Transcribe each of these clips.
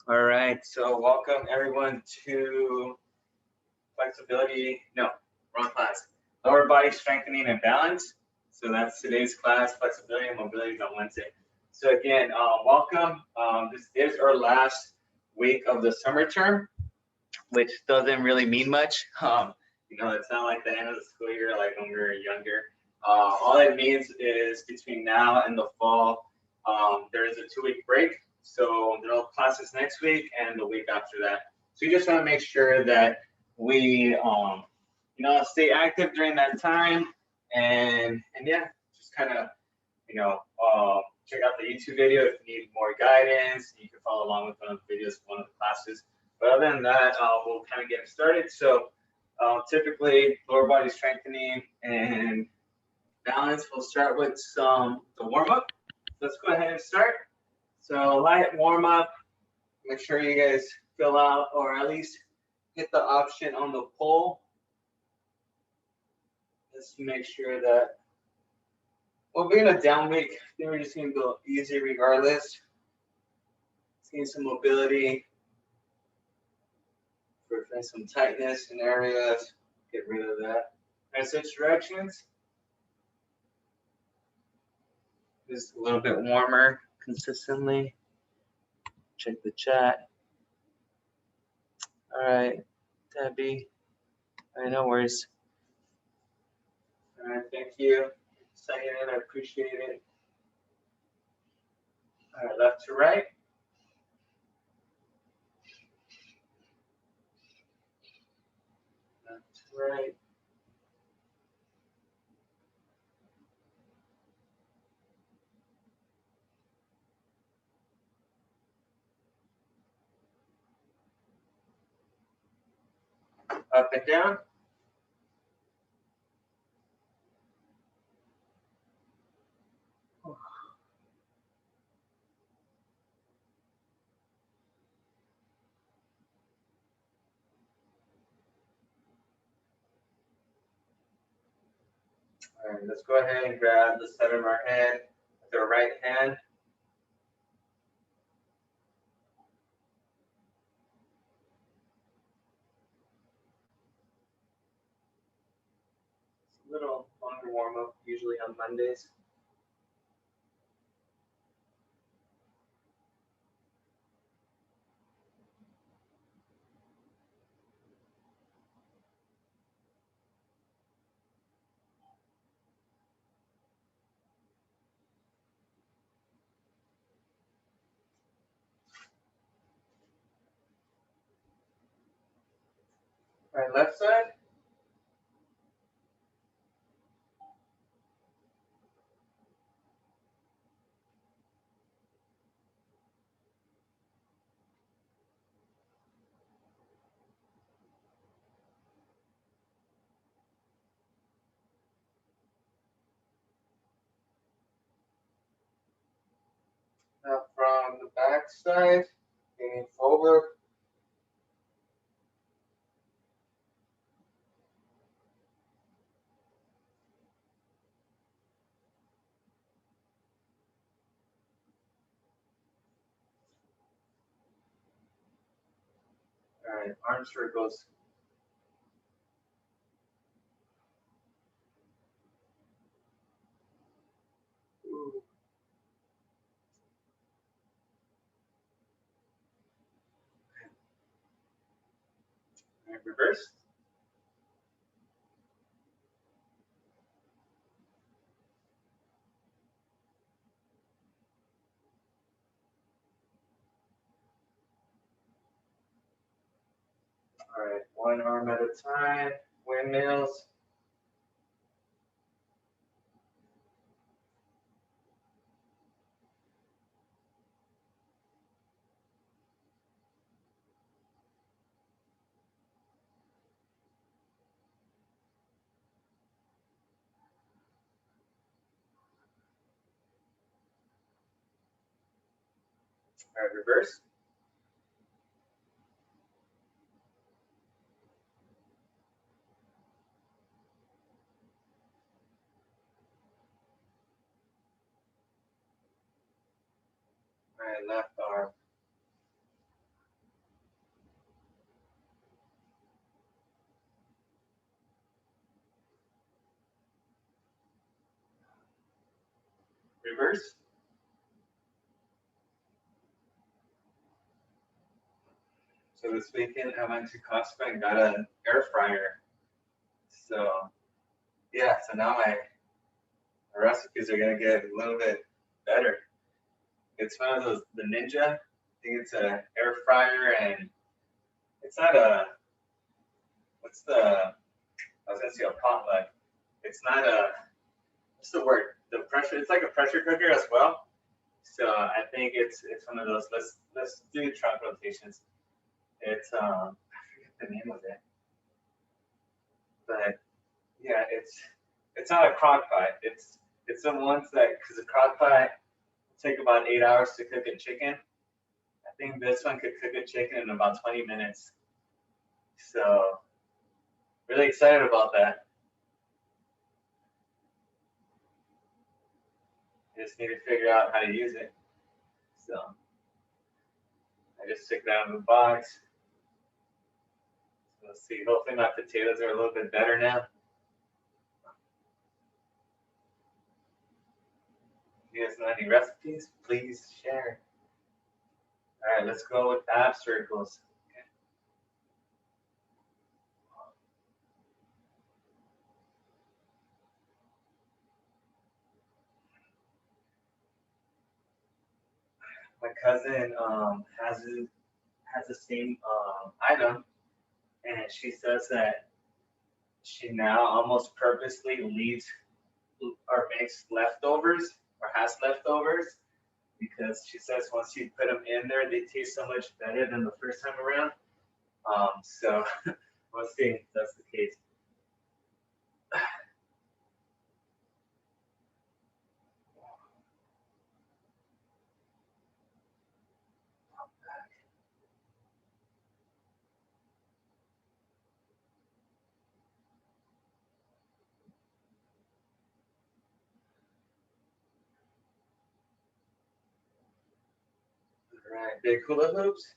All right, so welcome everyone to flexibility, no, wrong class. Lower body strengthening and balance. So that's today's class, flexibility and mobility on Wednesday. So again, welcome. This is our last week of the summer term, which doesn't really mean much. It's not like the end of the school year like when we were younger. All it means is between now and the fall, there is a 2-week break. So there are classes next week and the week after that. So you just want to make sure that we, stay active during that time, and yeah, just kind of, check out the YouTube video if you need more guidance. You can follow along with one of the videos, one of the classes. But other than that, we'll kind of get started. So typically, lower body strengthening and balance. We'll start with the warm up. Let's go ahead and start. So light warm up. Make sure you guys fill out or at least hit the option on the poll. Just to make sure that we'll be in a down week. I think we're just gonna go easy regardless. Seeing some mobility, prevent some tightness in areas, get rid of that. Message directions. Just a little bit warmer consistently. Check the chat. All right, Debbie. All right, no worries. All right, thank you. Signing in, I appreciate it. All right, left to right. Left to right. Up and down. All right, let's go ahead and grab the side of our head with our right hand. It's a little longer warm up, usually on Mondays. All right, left side. Now from the back side, leaning forward. All right, arm circles. Ooh. All right, reverse. All right, one arm at a time. Windmills. All right, reverse. All right, left arm. reverse. So this weekend I went to Costco and got an air fryer. So yeah, so now my recipes are gonna get a little bit better. It's one of those, the Ninja. I think it's an air fryer, and it's not a, what's the, I was gonna say a potluck. It's not a, what's the word? The pressure, it's like a pressure cooker as well. So I think it's one of those, let's do truck rotations. It's, I forget the name of it. But yeah, it's not a crock pot. It's the ones that, because a crock pot take about 8 hours to cook a chicken. I think this one could cook a chicken in about 20 minutes. So really excited about that. I just need to figure out how to use it. So I just took it out of the box. So let's see, hopefully my potatoes are a little bit better now. If you guys know any recipes, please share. All right, let's go with ab circles. Okay. My cousin has the same item, and she says that she now almost purposely leaves or makes leftovers or has leftovers, because she says once you put them in there, they taste so much better than the first time around. So we'll see if that's the case. All right, big hula hoops.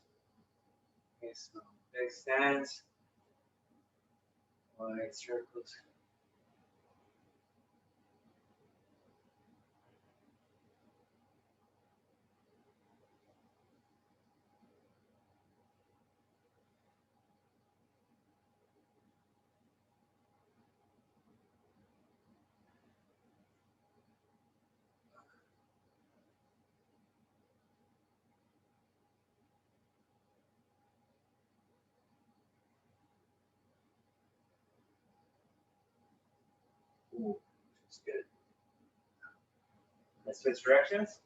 Okay, so big stands, wide circles. Ooh, that's good. Let's switch directions.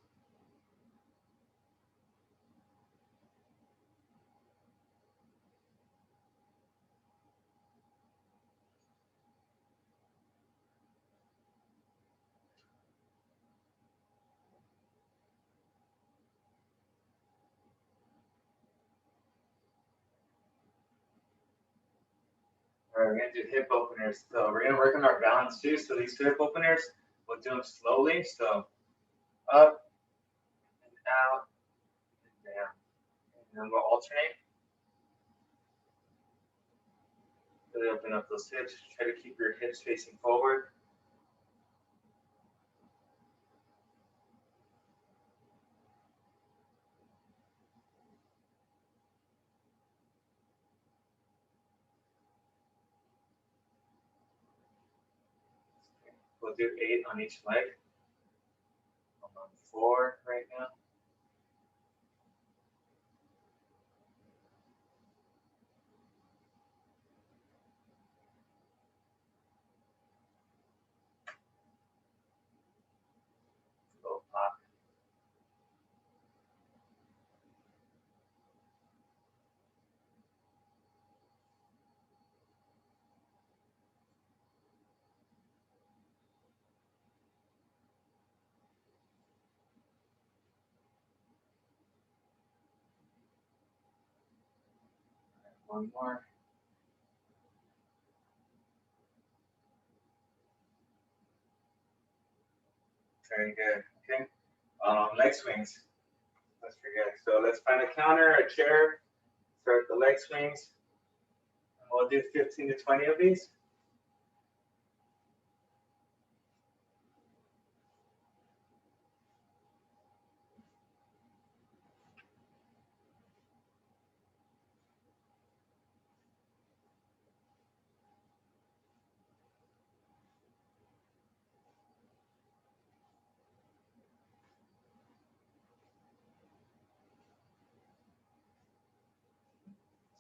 All right, we're gonna do hip openers. So we're gonna work on our balance too. So these hip openers, we'll do them slowly. So up and out and down. And then we'll alternate. Really open up those hips. Try to keep your hips facing forward. We'll do 8 on each leg. I'm on 4 right now. Slow pop. One more. Very good. Okay. Leg swings. Let's forget. So let's find a counter, a chair, start the leg swings. And we'll do 15 to 20 of these.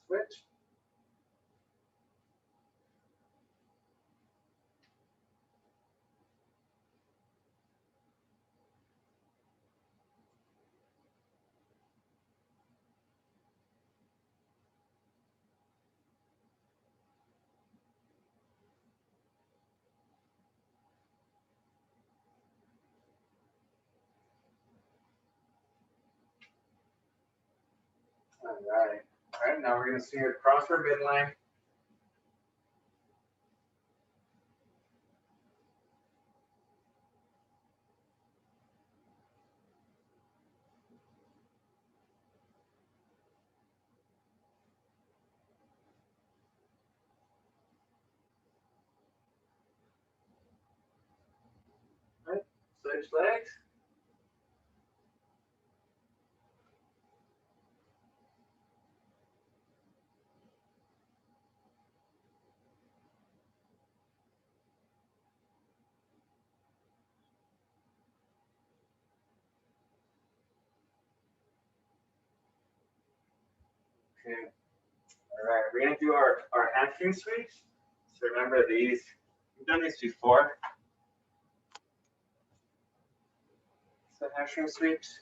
switch. All right. All right, now we're going to swing it across our midline. All right, switch legs. Okay. All right, we're going to do our hamstring sweeps. So remember these, we've done these before. So hamstring sweeps,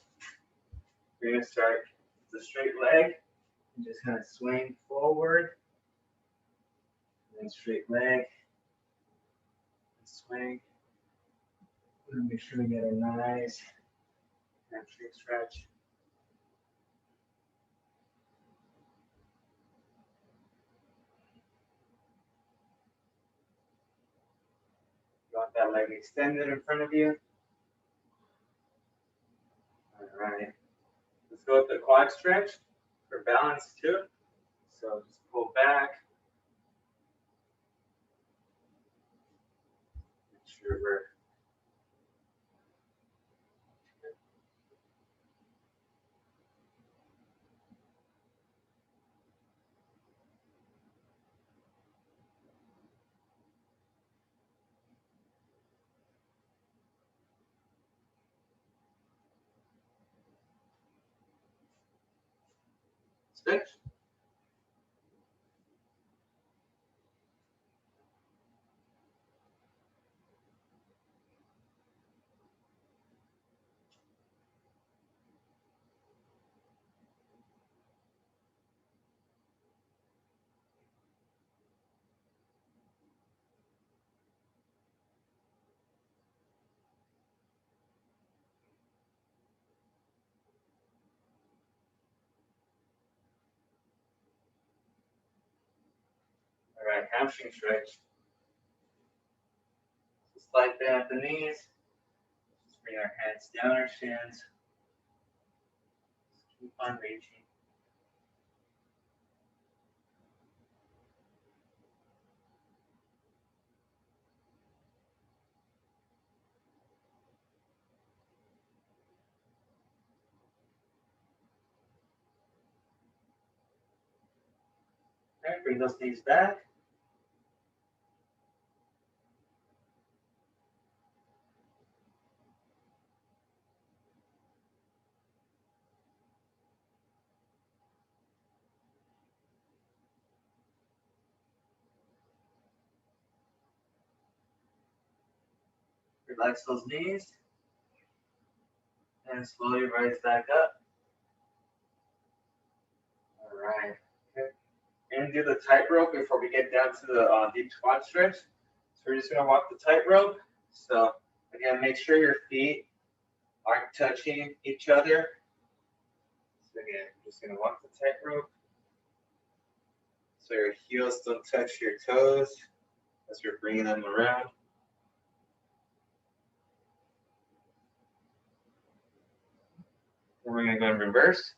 we're going to start with the straight leg and just kind of swing forward. And then straight leg, swing. We're going to make sure we get a nice hamstring stretch. You want that leg extended in front of you. All right. Let's go with the quad stretch for balance too. So just pull back. Make sure we're switch. All right, hamstring stretch. So slide bend at the knees. Just bring our hands down our shins. Just keep on reaching. All right, bring those knees back. Relax those knees. And slowly rise back up. All right. Okay. We're going to do the tightrope before we get down to the deep squat stretch. So we're just going to walk the tightrope. So again, make sure your feet aren't touching each other. So again, I'm just going to walk the tightrope. So your heels don't touch your toes as you're bringing them around. And we're going to go in reverse.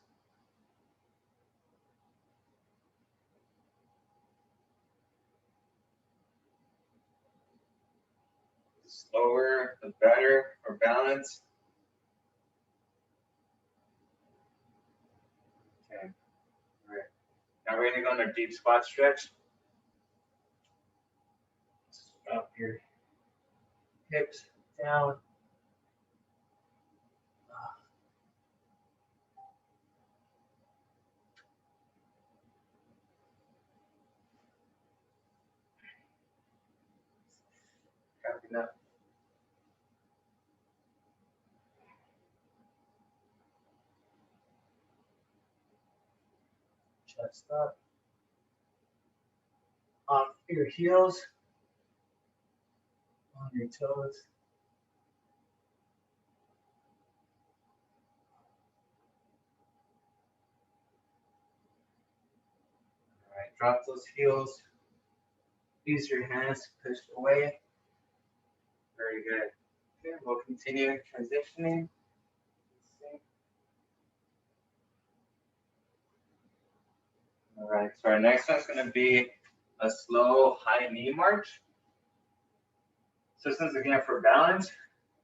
The slower, the better for balance. Okay. All right. Now we're going to go in our deep squat stretch. Drop your hips down. And up. Chest up. Off your heels. On your toes. All right, drop those heels. Use your hands to push away. Very good. Okay, we'll continue transitioning. All right, so our next one's going to be a slow high knee march. So this is again for balance.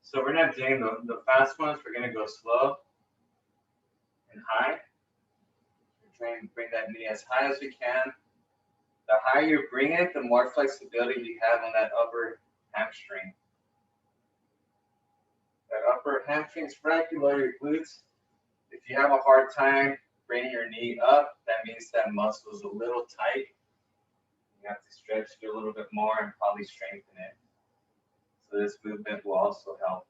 So we're not doing the fast ones. We're going to go slow and high. We're trying to bring that knee as high as we can. The higher you bring it, the more flexibility you have on that upper hamstring. That upper hamstring is right below your glutes. If you have a hard time bringing your knee up, that means that muscle is a little tight. You have to stretch it a little bit more and probably strengthen it. So this movement will also help.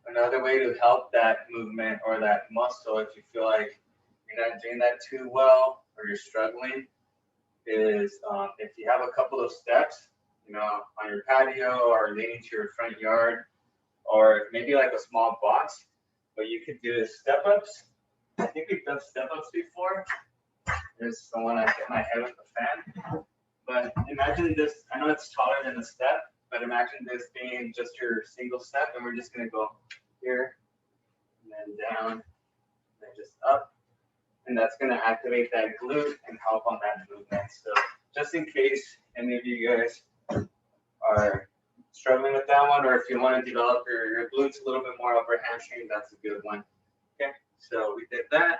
Another way to help that movement or that muscle, if you feel like you're not doing that too well or you're struggling, is if you have a couple of steps, you know, on your patio or leading to your front yard, or maybe like a small box, what you could do is step ups. I think we've done step ups before. There's someone I hit my head with a fan. But imagine this, I know it's taller than the step, but imagine this being just your single step, and we're just gonna go here, and then down, and then just up. And that's gonna activate that glute and help on that movement. So just in case any of you guys are struggling with that one, or if you want to develop your glutes a little bit more, upper hamstring, that's a good one. Okay, so we did that.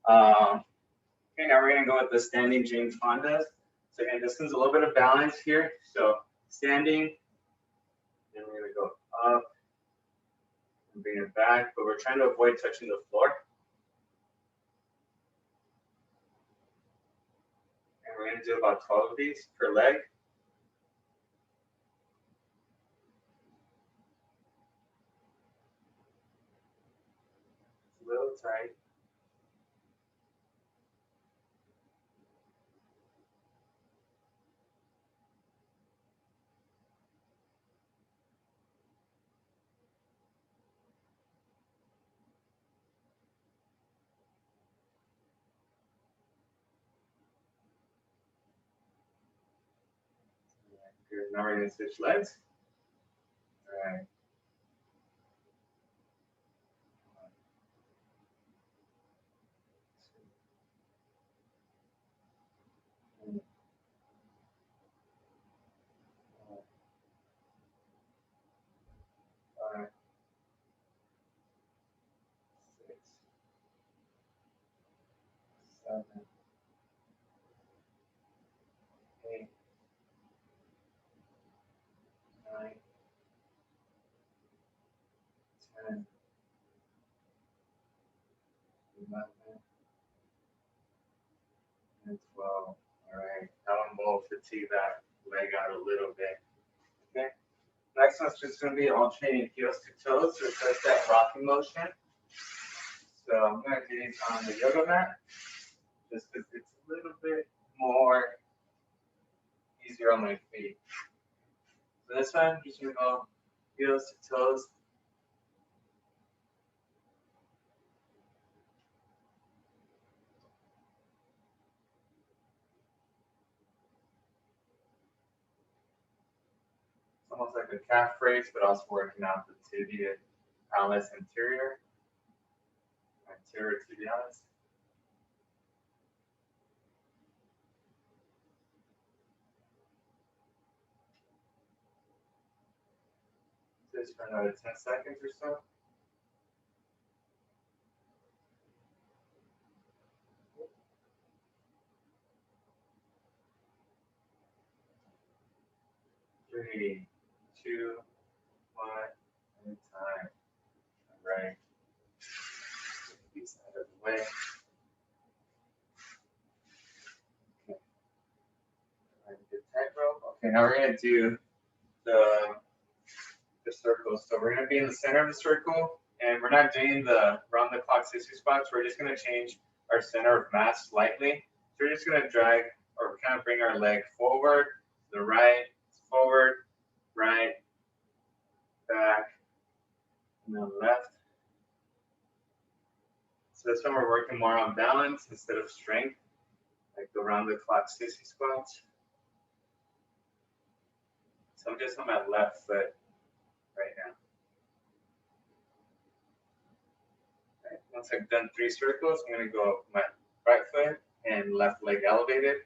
Okay, now we're gonna go with the standing Jane Fondas. So again, this one's a little bit of balance here. So standing, then we're gonna go up and bring it back, but we're trying to avoid touching the floor. And we're gonna do about 12 of these per leg. It's a little tight. Good. Now we're gonna switch legs. All right. Five, 6, 7, 8, 9, 10, 11, and 12. All right. That one will fatigue that leg out a little bit. Okay. Next one's just going to be alternating heels to toes to refresh that rocking motion. So I'm going to do these on the yoga mat just because it's a little bit more easier on my feet. So this one, just going to go heels to toes. It's almost like a calf raise, but also working out the tibia, patelis anterior tibialis. Just for another 10 seconds or so. Three, 2, 1, and time. All right. These out of the way. Okay, now we're gonna do the circle. So we're gonna be in the center of the circle, and we're not doing the round the clock 60 spots. We're just gonna change our center of mass slightly. So we're just gonna drag or kind of bring our leg forward, to the right, forward, right, back, and then left. So this one we're working more on balance instead of strength, like the round the clock 60 squats. So I'm just on my left foot right now. Right. Once I've done 3 circles, I'm gonna go my right foot and left leg elevated.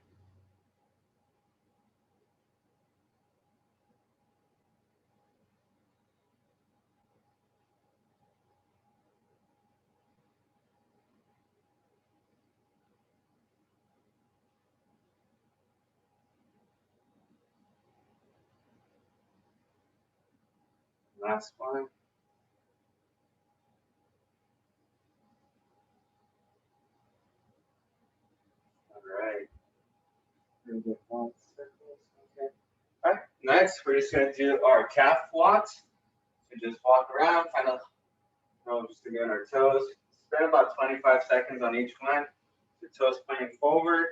Last one. All right. Okay. All right. Next, we're just gonna do our calf walks. So just walk around, kind of, just to get on our toes. Spend about 25 seconds on each one. The toes pointing forward.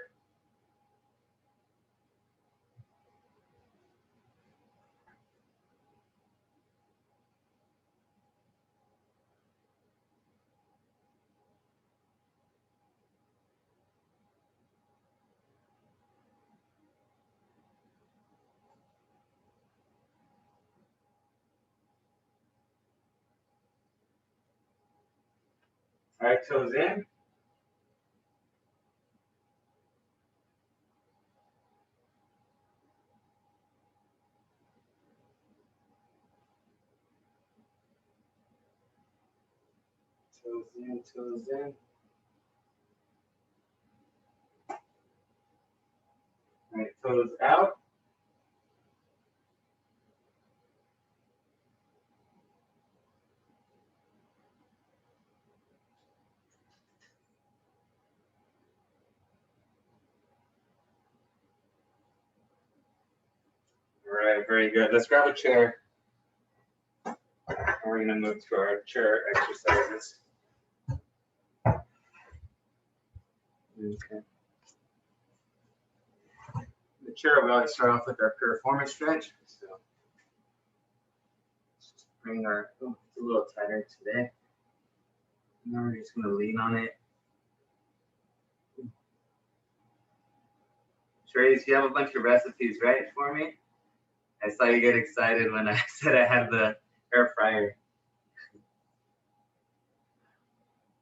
All right, toes in. Toes in, toes in. All right, toes out. All right, very good. Let's grab a chair. We're gonna move to our chair exercises. Okay. The chair, we always start off with our piriformis stretch. So just bring our, it's a little tighter today. And then we're just gonna lean on it. Trace, you have a bunch of recipes, right, for me? I saw you get excited when I said I had the air fryer.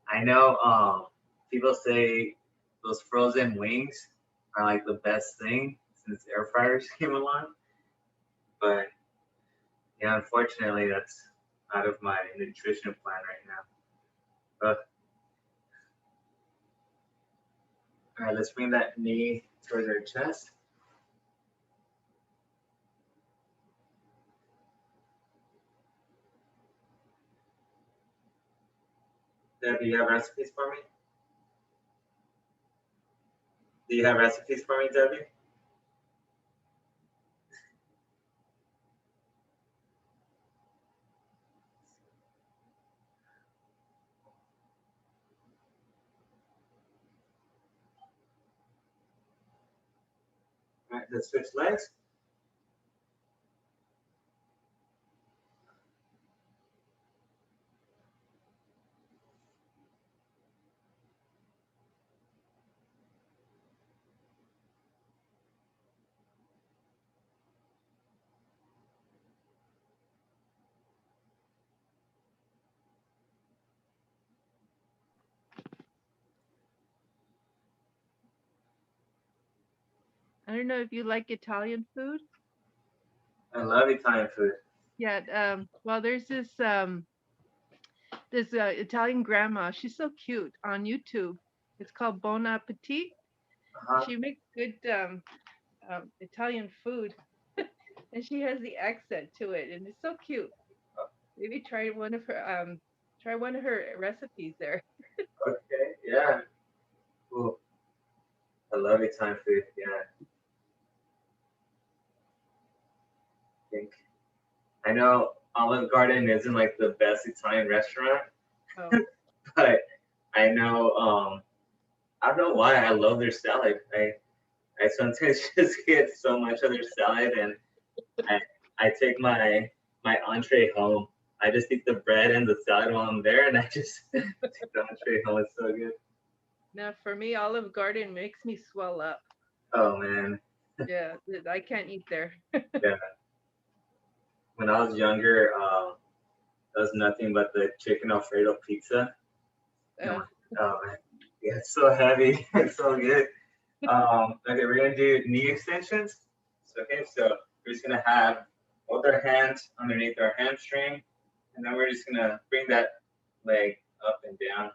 I know people say those frozen wings are like the best thing since air fryers came along. But yeah, unfortunately, that's out of my nutrition plan right now. But, all right, let's bring that knee towards our chest. Deb, do you have recipes for me? Do you have recipes for me, Debbie? All right, let's switch legs. I don't know if you like Italian food. I love Italian food. Yeah. Well, there's this Italian grandma. She's so cute on YouTube. It's called Bon Appetit. She makes good Italian food, and she has the accent to it, and it's so cute. Maybe try one of her recipes there. Okay, yeah. Cool. I love Italian food, yeah. think I know Olive Garden isn't like the best Italian restaurant, Oh, but I know I don't know why I love their salad. I sometimes just get so much of their salad, and I I take my entree home. I just eat the bread and the salad while I'm there, and I just take the entree home. It's so good. now for me, Olive Garden makes me swell up. Oh man, Yeah, I can't eat there. yeah. When I was younger, that was nothing but the chicken Alfredo pizza. And Uh, man, yeah, it's so heavy. It's so good. Okay, we're gonna do knee extensions. So, okay, so we're just gonna have both our hands underneath our hamstring, and then we're just gonna bring that leg up and down.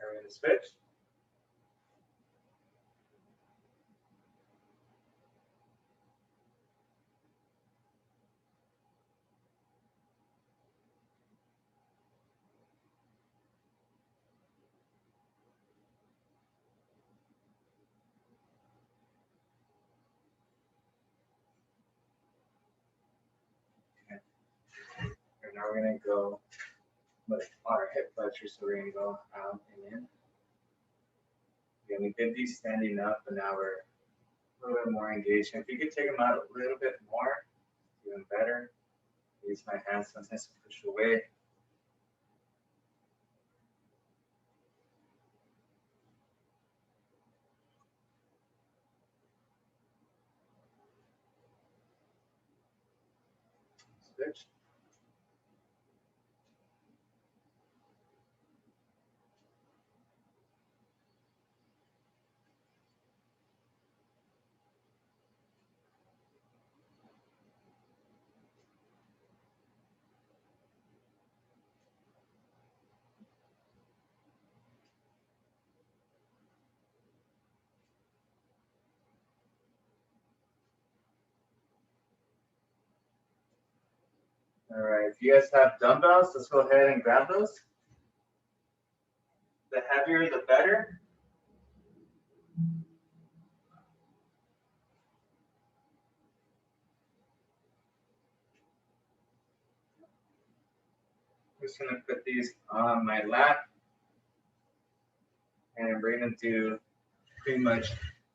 And we're gonna switch. Okay. And now we're gonna go with our hip flexors. So we're gonna go out and in. Again, we did these standing up, but now we're a little bit more engaged. If you could take them out a little bit more, even better. Use my hands sometimes to push away. Switch. All right, if you guys have dumbbells, let's go ahead and grab those. The heavier, the better. I'm just gonna put these on my lap, and we're gonna do pretty much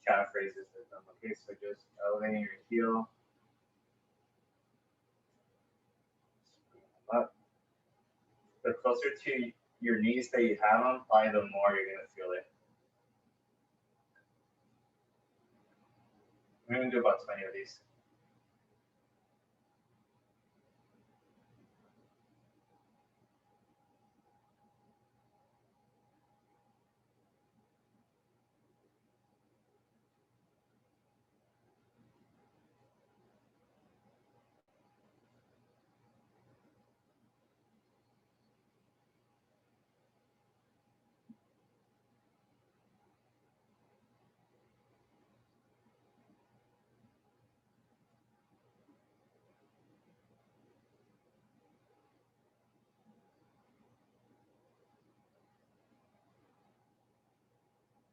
calf raises with them. Okay, so just elevating your heel up. The closer to your knees that you have them, probably the more you're gonna feel it. We're gonna do about 20 of these.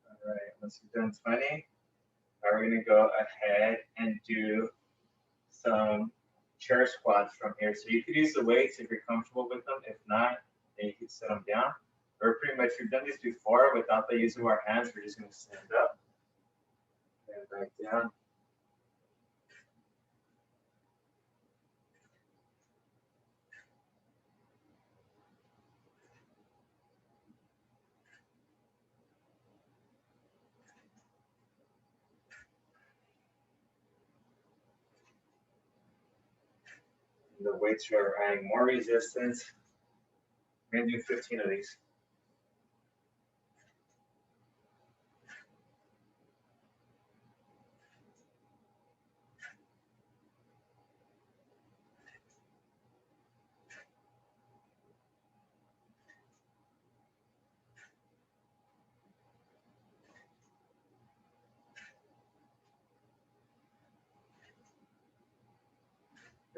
All right, once you've done 20, now we're gonna go ahead and do some chair squats from here. So you could use the weights if you're comfortable with them. If not, then you can set them down. We're pretty much, we've done these before without the use of our hands. We're just gonna stand up and back down. The weights are adding more resistance. We're gonna do 15 of these.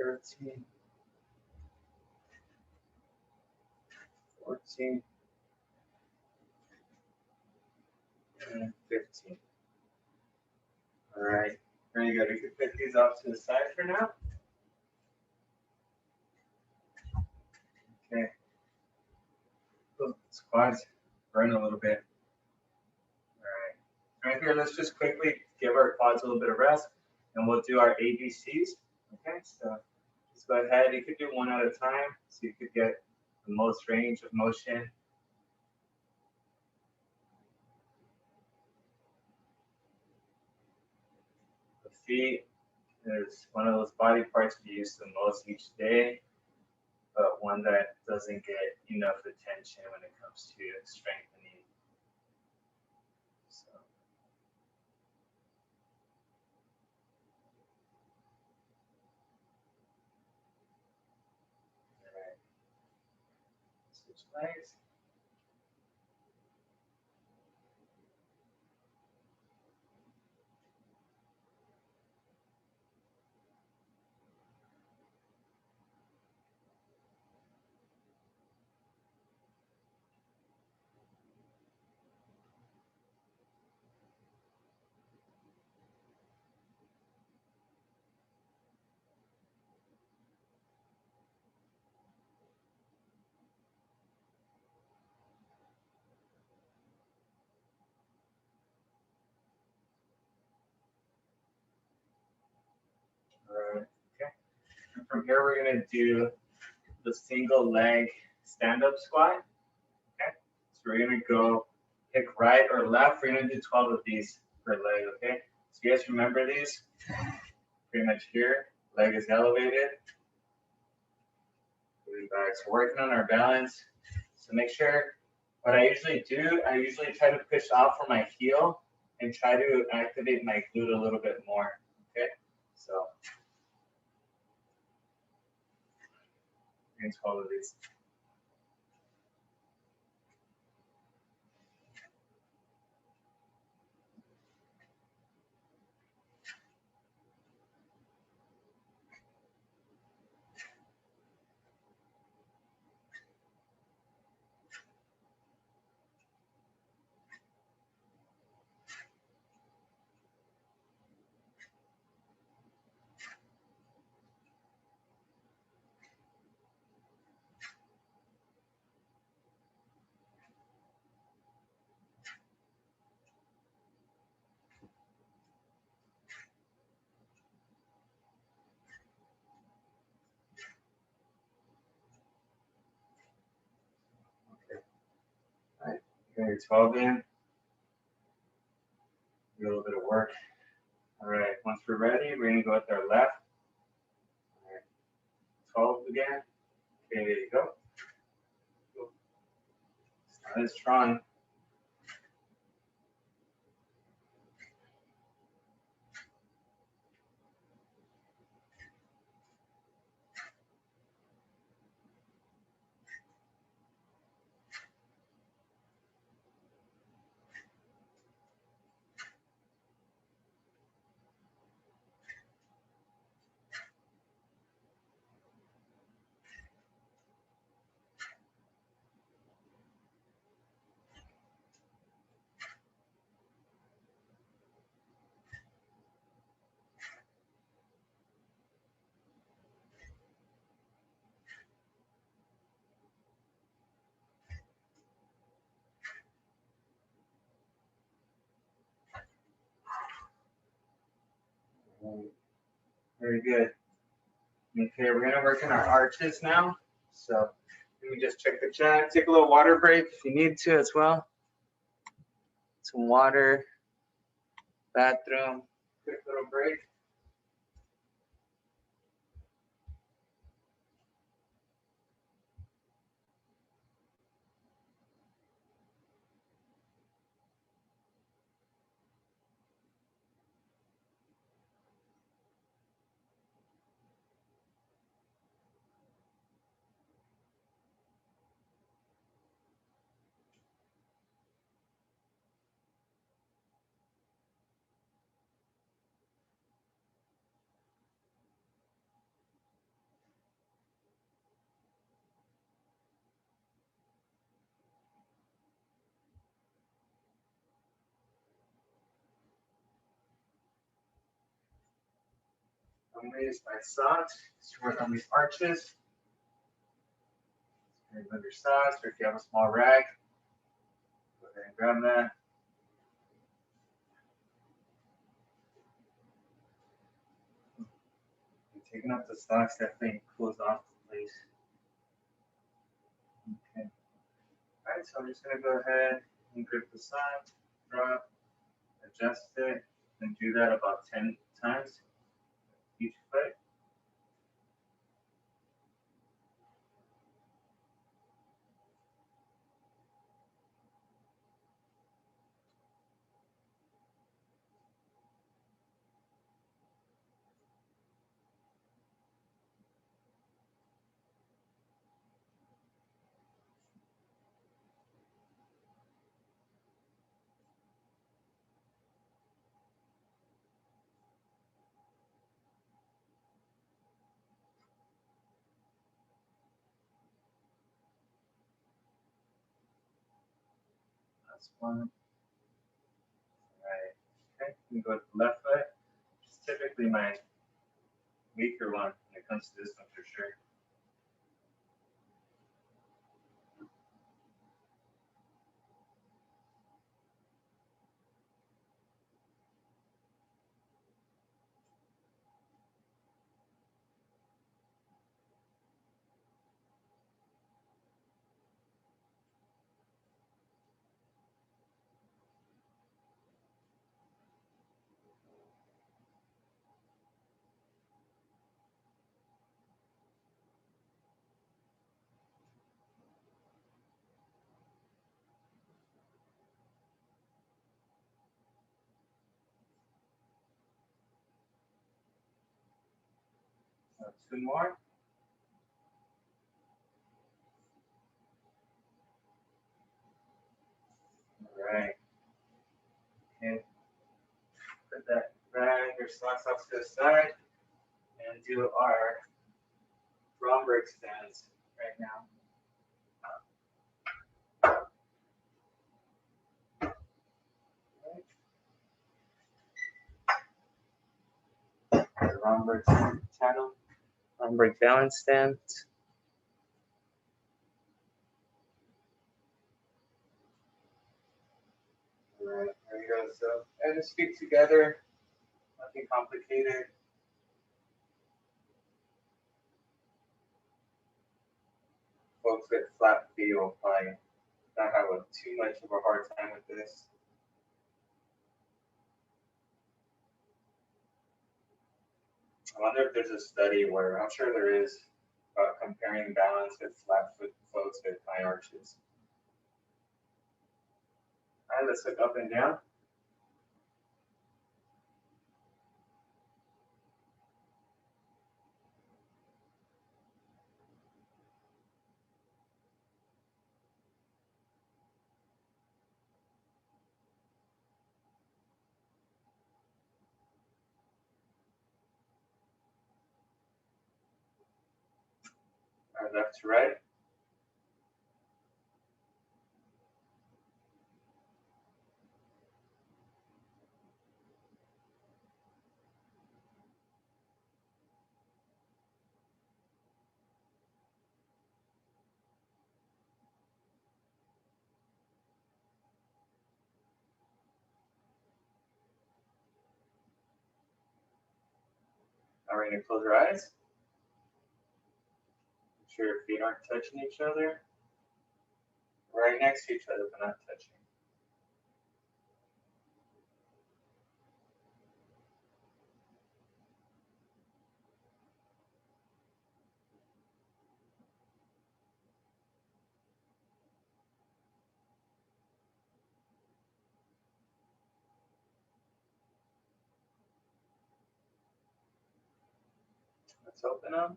13, 14, and 15. All right, very good. We can put these off to the side for now. Okay. Oh, squats burn a little bit. All right. Right here, let's just quickly give our quads a little bit of rest, and we'll do our ABCs. Okay, so just go ahead. You could do one at a time, so you could get the most range of motion. The feet is one of those body parts we use the most each day, but one that doesn't get enough attention when it comes to strengthening. So, all right. Switch legs. All right. Okay. And from here, we're gonna do the single leg stand-up squat. Okay. So we're gonna go pick right or left. We're gonna do 12 of these per leg. Okay. So you guys remember these? Pretty much here. Leg is elevated. Moving back. So working on our balance. So make sure. What I usually do, I usually try to push off from my heel and try to activate my glute a little bit more. Okay. So. 12 of these. All right, you got your 12 in. Do a little bit of work. All right, once we're ready, we're gonna go with our left. All right, 12 again. Okay, there you go. It's not as strong. Very good. Okay, we're gonna work in our arches now. So let me just check the chat. Take a little water break if you need to as well. Some water, bathroom, quick little break. Don't raise my socks. Just work on these arches. Move your socks, or if you have a small rag, go ahead and grab that. And taking up the socks definitely cools off the place. Okay. All right, so I'm just gonna go ahead and grip the sock, drop, adjust it, and do that about 10 times each foot. That's one. All right. Okay, we go to the left foot. It's typically my weaker one when it comes to this one for sure. Two more. All right. Okay. Put that rag or socks off to the side and do our Romberg stance right now. The Romberg channel, Romberg balance stance. All right, there you go. So, and just feet together, nothing complicated. Folks with flat feet will probably not have too much of a hard time with this. I wonder if there's a study where, I'm sure there is, comparing balance with flat foot folks with high arches. All right, let's look up and down. All right, left to right. All right, and close your eyes. Make sure your feet aren't touching each other. Right next to each other, but not touching. Let's open them.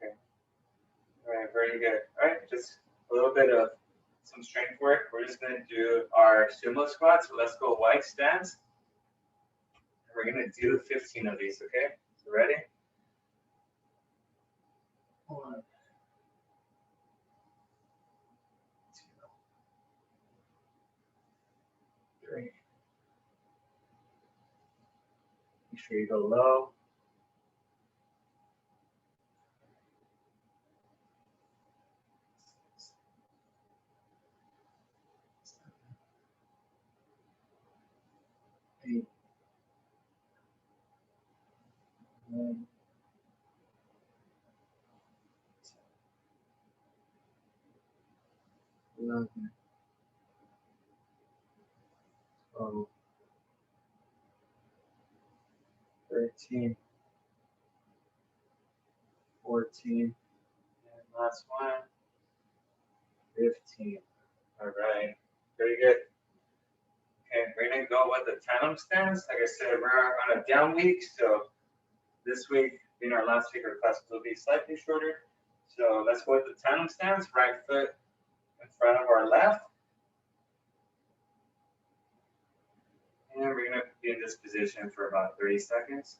Okay. All right, very good. All right, just a little bit of some strength work. We're just going to do our sumo squats. So let's go wide stance. And we're going to do 15 of these, okay? So ready? 1, 2, 3. sure you go low. Eight. 9. 11. 12. 13. 14. And last one. 15. All right. Very good. Okay, we're gonna go with the tandem stance. Like I said, we're on a down week, so this week being our last week, our class will be slightly shorter. So let's go with the tandem stance. Right foot in front of our left. And we're gonna be in this position for about 30 seconds.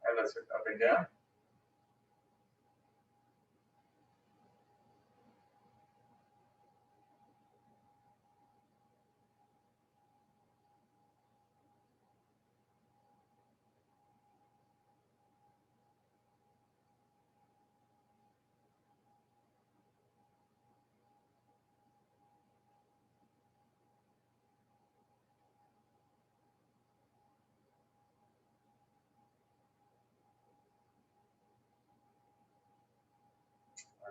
And let's look up and down.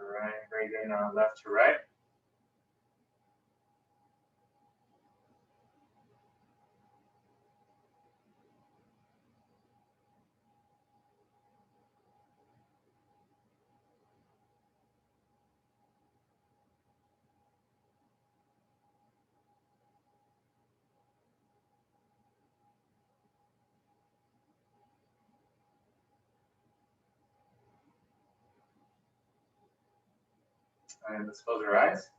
All right, very good. Now left to right. And let's close our eyes.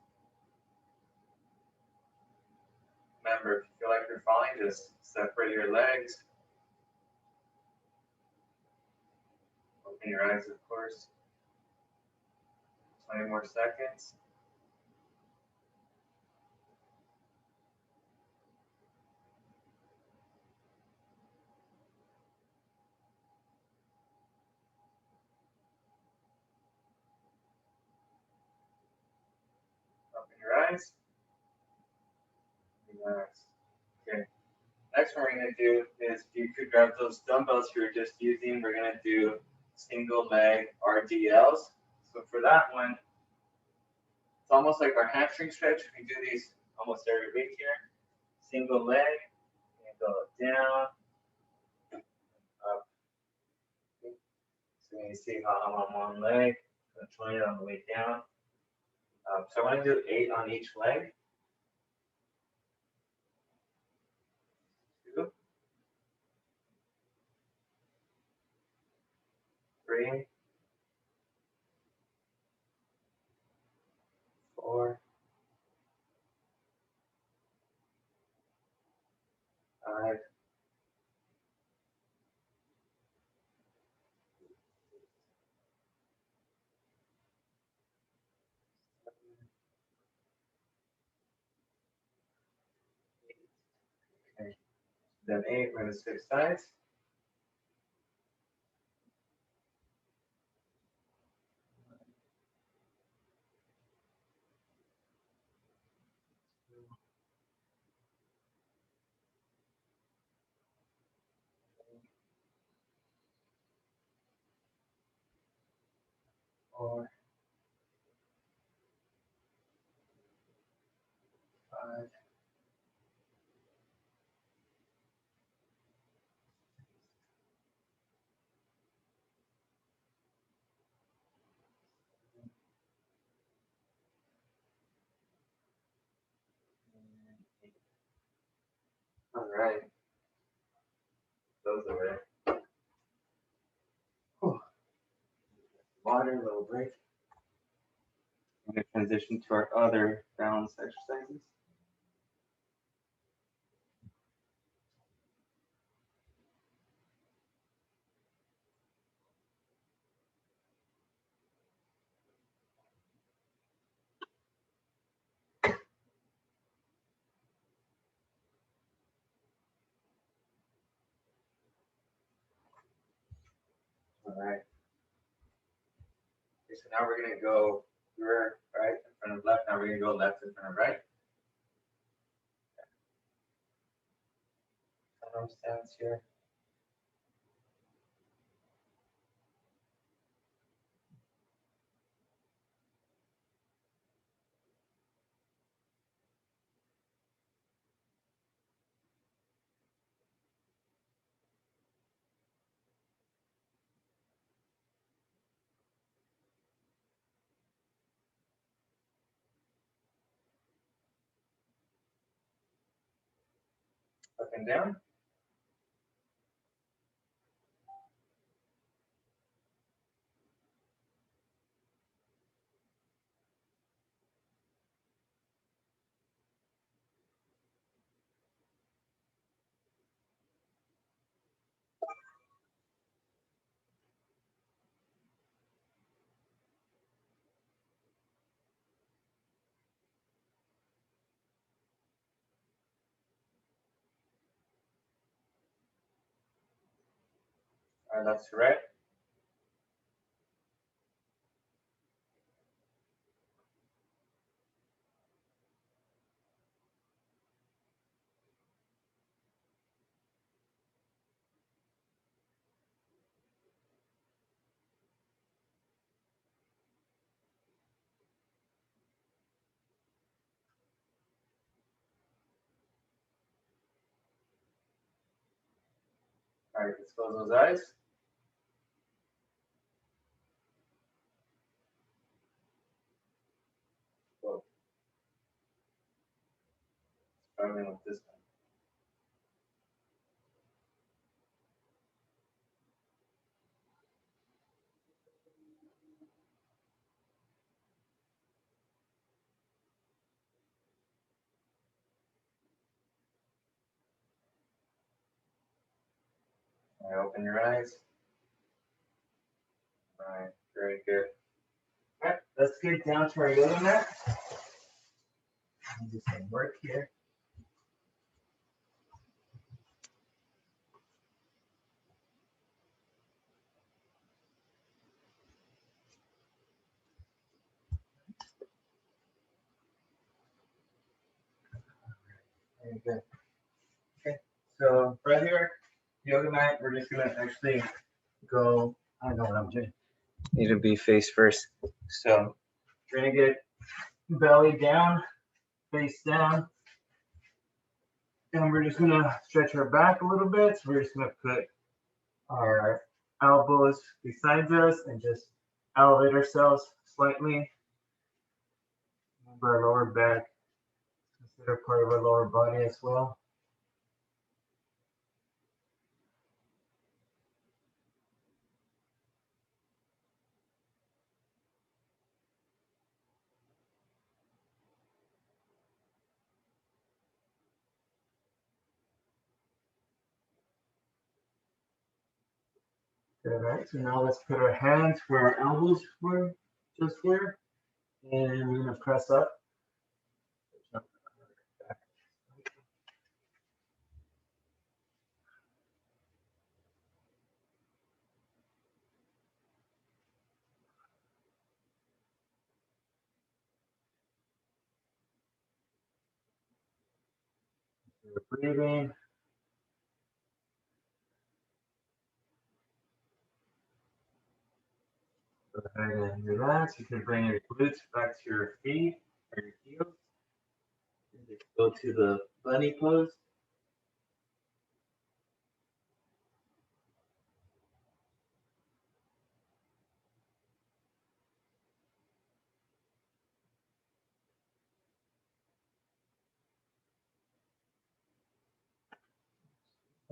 Remember, if you feel like you're falling, just separate your legs. Open your eyes, of course. 20 more seconds. Open your eyes. Relax. Okay. Next one we're going to do is, if you could grab those dumbbells you were just using, we're going to do single leg RDLs. So for that one, it's almost like our hamstring stretch. We do these almost every week here. Single leg, and go down, up. So you see how I'm on one leg, controlling it on the way down. So I want to do 8 on each leg. 2, 3, 4, 5, 8. Okay. Then 8, we're going to switch sides. Four, 5. All right. Those are it. water, a little break. I'm going to transition to our other balance exercises. All right. Okay, so now we're going to go rear, right, in front of left. Now we're going to go left in front of right. Arm stance here. Up and down. All right, left to right. All right, let's close those eyes. Whoa. Struggling with this one. All right, open your eyes. All right, very good. All right, let's get down to our yoga mat. Do some work here. Very good. Okay, so right here, yoga mat, we're just gonna actually go, I don't know what I'm doing. Need to be face first. So we're gonna get belly down, face down. And we're just gonna stretch our back a little bit. So we're just gonna put our elbows beside us and just elevate ourselves slightly. Remember our lower back, consider part of our lower body as well. All right, so now let's put our hands where our elbows were just here, and we're gonna press up. We're breathing. Go ahead and relax. You can bring your glutes back to your feet or your heels. And just go to the bunny pose.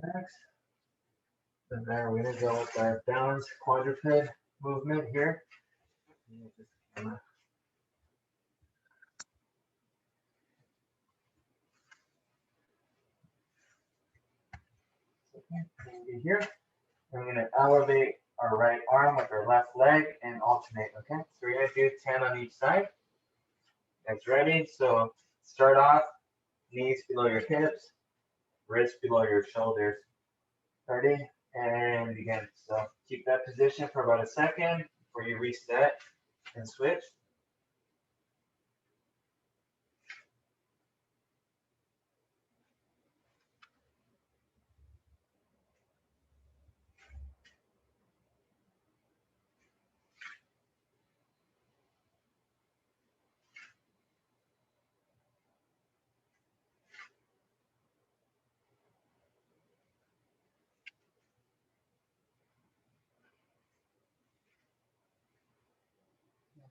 Relax. And then we're gonna go with our balanced quadruped movement here. Here, we're going to elevate our right arm with our left leg and alternate, okay? So we're going to do 10 on each side. Guys ready? So start off, knees below your hips, wrists below your shoulders. Ready? And begin. So keep that position for about a second before you reset and switch.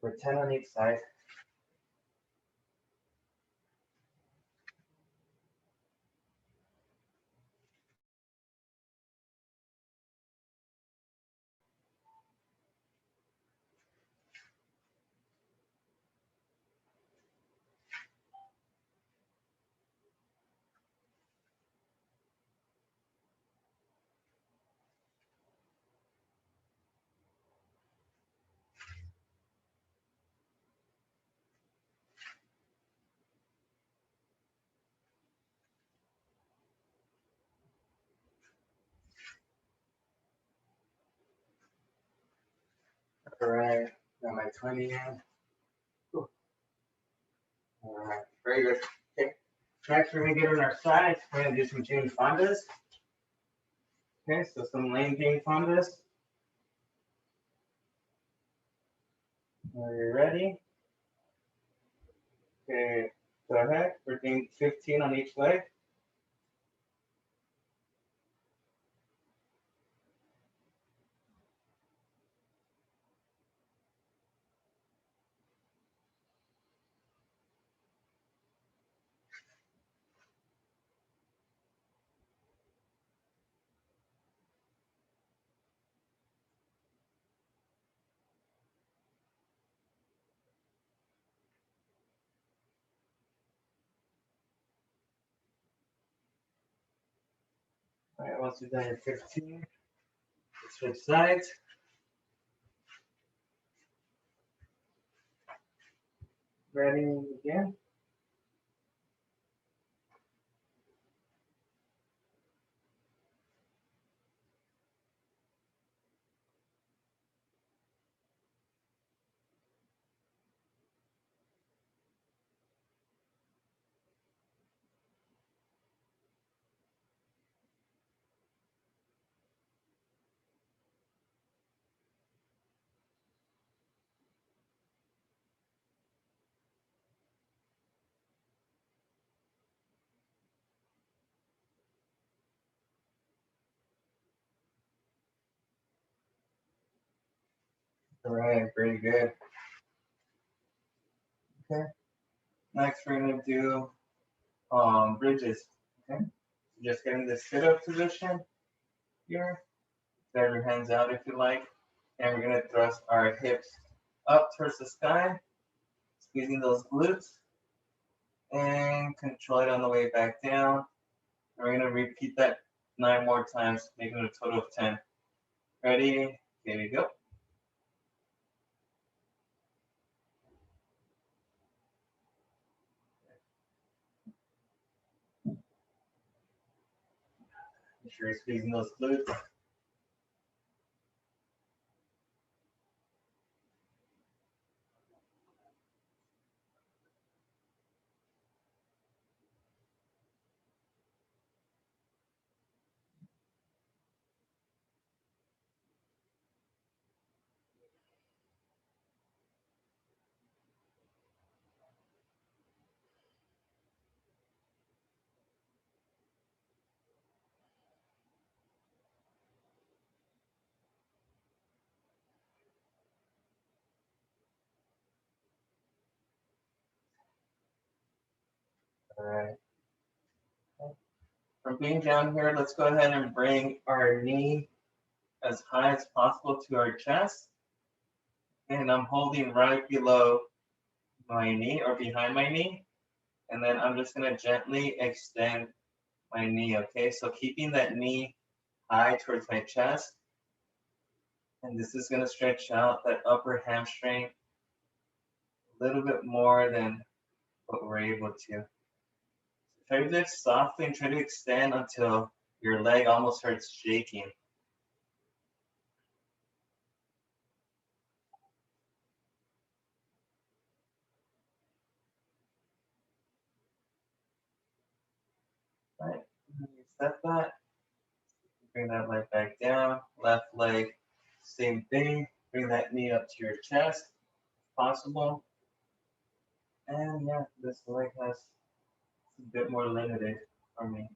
For 10 on each side. All right, got my 20 in. Cool. All right, very good. Okay, next we're gonna get on our sides. We're gonna do some Jane Fondas. Okay, so some lane Jane Fondas. Are you ready? Okay, go ahead. We're doing 15 on each leg. All right, once you've done your 15, switch sides. Ready again. All right, very good. Okay. Next, we're gonna do bridges. Okay. Just getting the sit-up position here. Spread your hands out if you like, and we're gonna thrust our hips up towards the sky, squeezing those glutes, and control it on the way back down. We're gonna repeat that 9 more times, making it a total of 10. Ready? Here we go. Make sure you're squeezing those glutes. All right. From being down here, let's go ahead and bring our knee as high as possible to our chest. And I'm holding right below my knee or behind my knee. And then I'm just gonna gently extend my knee, okay? So keeping that knee high towards my chest. And this is gonna stretch out that upper hamstring a little bit more than what we're able to. Try to do it softly and try to extend until your leg almost starts shaking. Right, set that. Bring that leg back down. Left leg, same thing. Bring that knee up to your chest, if possible. And yeah, this leg has a bit more limited for me.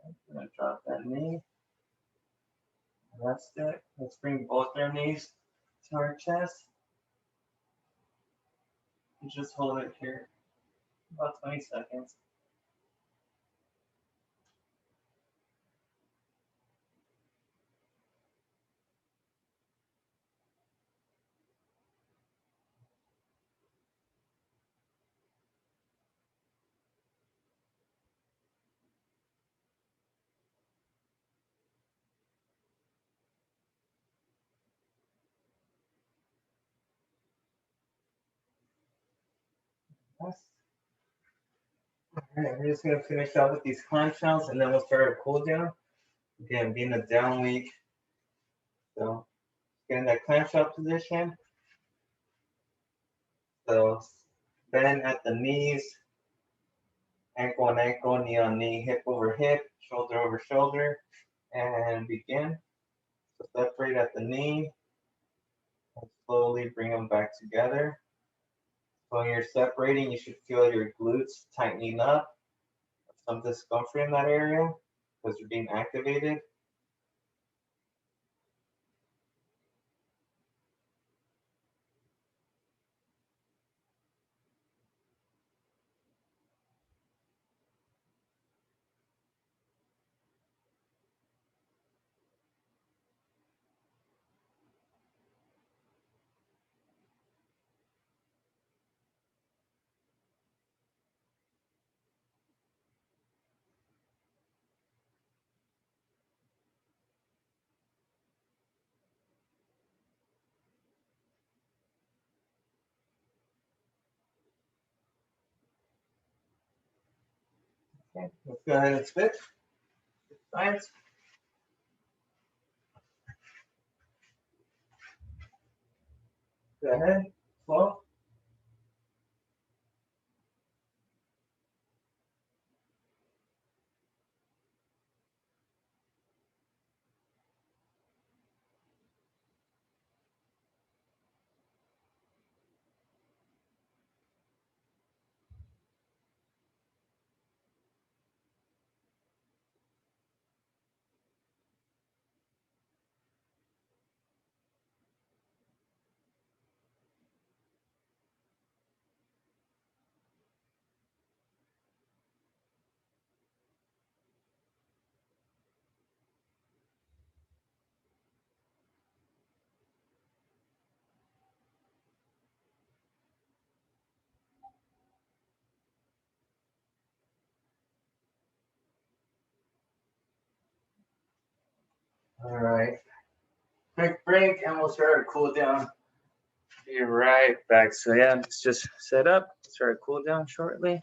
I'm gonna drop that knee. Rest it. Let's bring both our knees to our chest. And just hold it here about 20 seconds. Rest. All right, we're just gonna finish out with these clamshells and then we'll start our cool down. Again, being a down week. So get in that clamshell position. So bend at the knees, ankle on ankle, knee on knee, hip over hip, shoulder over shoulder, and begin. So separate at the knee and slowly bring them back together. So when you're separating, you should feel your glutes tightening up, some discomfort in that area because you're being activated. Okay, let's go ahead and switch sides. Go ahead, slow. All right, quick break and we'll start our cool down. Be right back. So yeah, let's just set up, start our cool down shortly.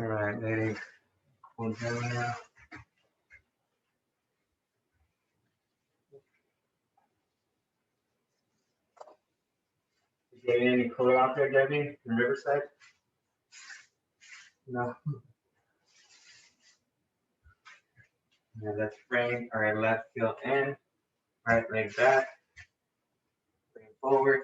All right, letting cool down now. Is it getting any cooler out there, Debbie, in Riverside? No. Yeah, let's bring our left heel in, right leg back, bring forward.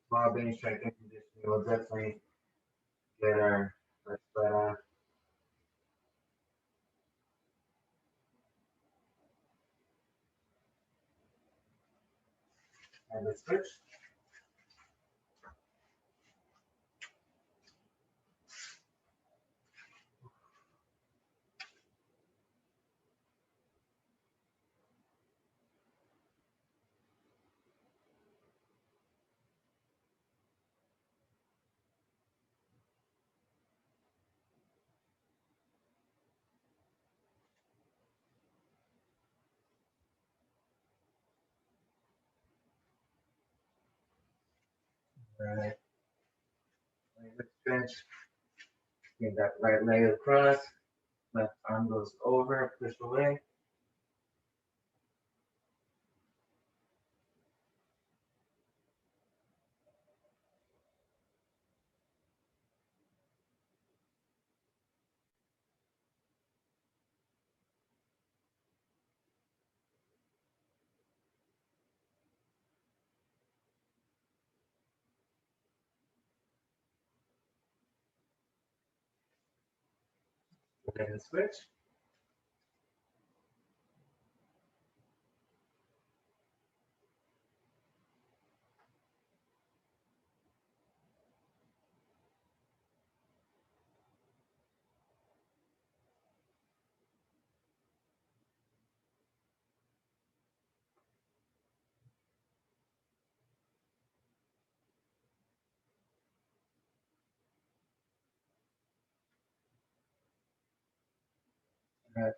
Small bench strength and conditioning will definitely get our sweat on. And let's switch. All right. Let's stretch. Bring that right leg across. Left arm goes over, push away. And switch.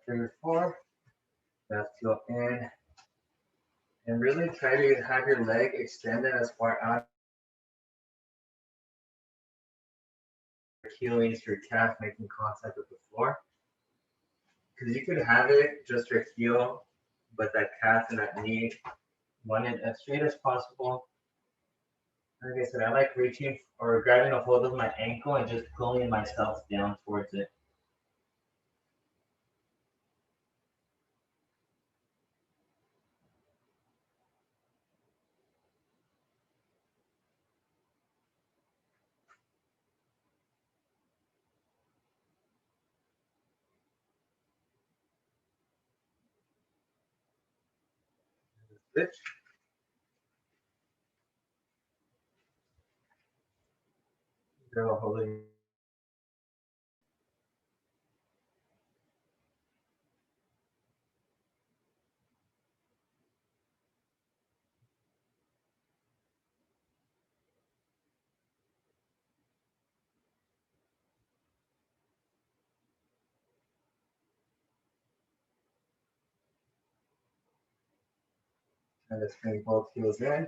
Trigger 4. Left heel in. And really try to have your leg extended as far out. Heel into your calf making contact with the floor. Because you could have it just your heel, but that calf and that knee wanted as straight as possible. Like I said, I like reaching or grabbing a hold of my ankle and just pulling myself down towards it. Switch. Go holding. And let's bring both heels in.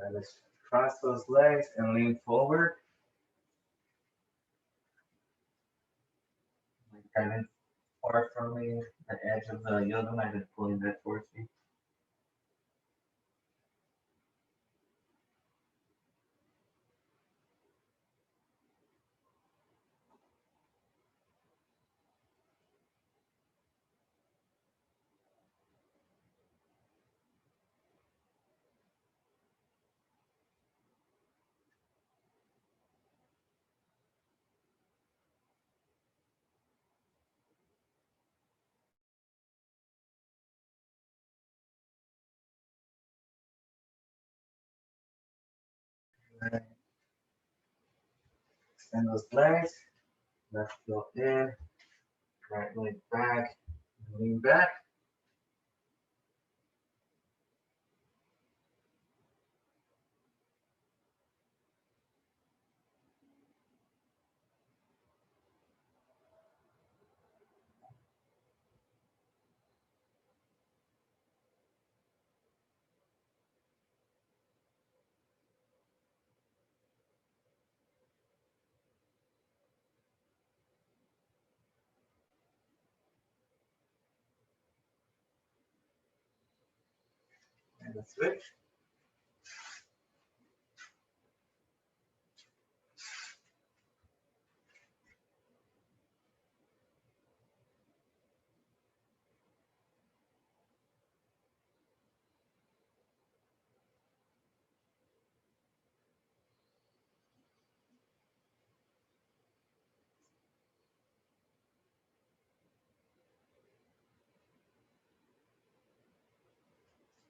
And let's cross those legs and lean forward. Kind of far from me, the edge of the yoga mat is pulling that towards me. All right. Extend those legs. Left heel in. Right leg back. Lean back. And a switch.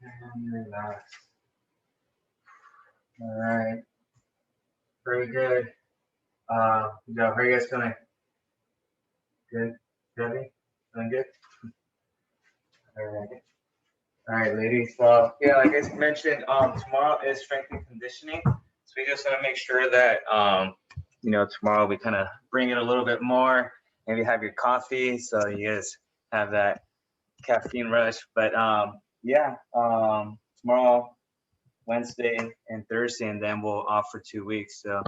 And relax. All right. Very good. Good job. How are you guys feeling? Good? Ready? Feeling good? All right. All right, ladies. Well, yeah, like I mentioned, tomorrow is strength and conditioning. So we just want to make sure that, tomorrow we kind of bring it a little bit more. Maybe have your coffee so you guys have that caffeine rush. But tomorrow, Wednesday, and Thursday, and then we'll off for 2 weeks. So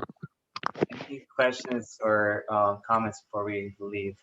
any questions or comments before we leave?